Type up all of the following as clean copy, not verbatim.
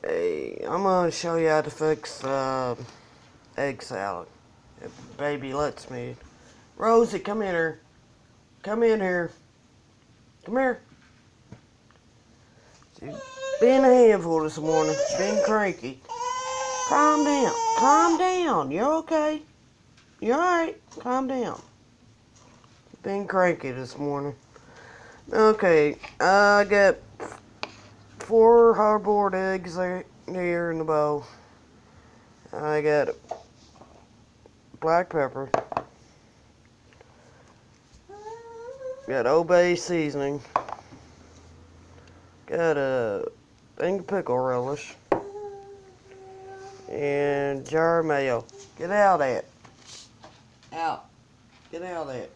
Okay, I'm gonna show you how to fix egg salad. If baby lets me. Rosie, come in here. Come in here. Come here. She's been a handful this morning. Been cranky. Calm down. Calm down. You're okay. You're alright. Calm down. Been cranky this morning. Okay, I got 4 hard-boiled eggs there in the bowl. I got black pepper. Got Old Bay seasoning. Got a thing of pickle relish. And jar of mayo. Get out of that. Out. Get out of that.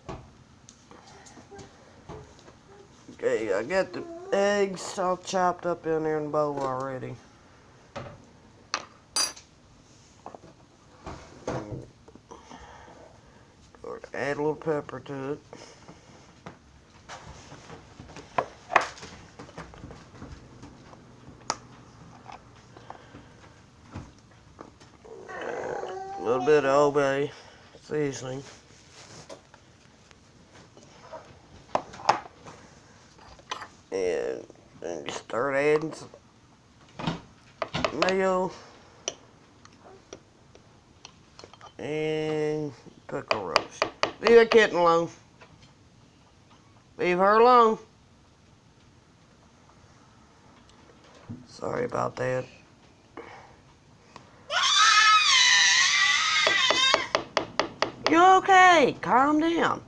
Okay, I got the eggs all chopped up in there in the bowl already. Add a little pepper to it. A little bit of Old Bay seasoning. And just start adding some mayo and pickle relish. Leave that kitten alone. Leave her alone. Sorry about that. You okay? Calm down.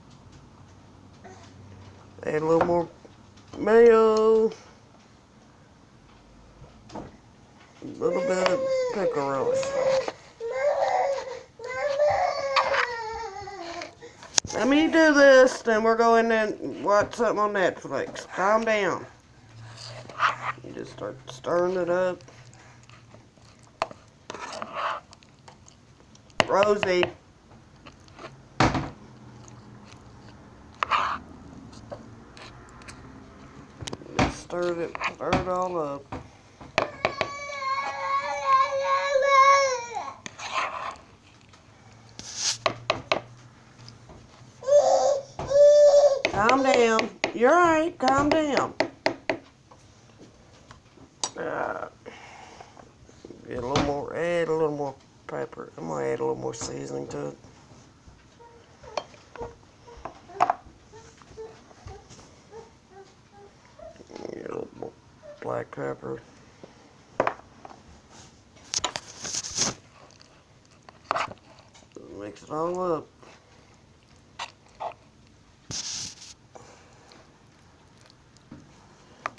Add a little more mayo. A little bit of pickle relish. Let me do this, then we're going and watch something on Netflix. Calm down. You just start stirring it up. Rosie. Just stir it all up. Calm down. You're alright. Calm down. Get a little more. Add a little more pepper. I'm gonna add a little more seasoning to it. Get a little more black pepper. Mix it all up.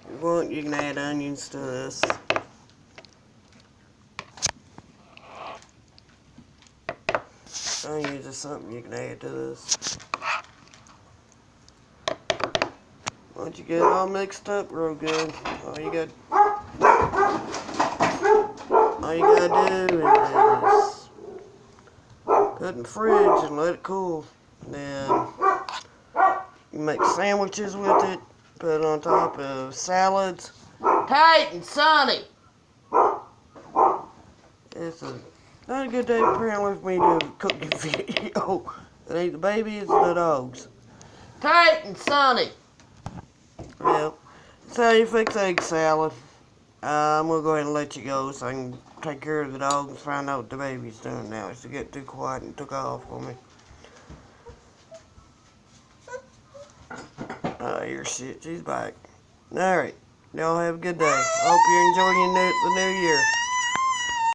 If you want, you can add onions to this. Onions is something you can add to this. Once you get it all mixed up real good, all you gotta do is put it in the fridge and let it cool. Then you make sandwiches with it, put it on top of salads. Tight and sunny! It's not a good day apparently for me to do a cooking video. It ain't the babies, the dogs. Tight and sunny! Yep. That's how you fix egg salad. I'm going to go ahead and let you go so I can take care of the dogs and find out what the baby's doing now. It's getting too quiet and took off on me. Here she's back. Alright. Y'all have a good day. Hope you're enjoying the new year.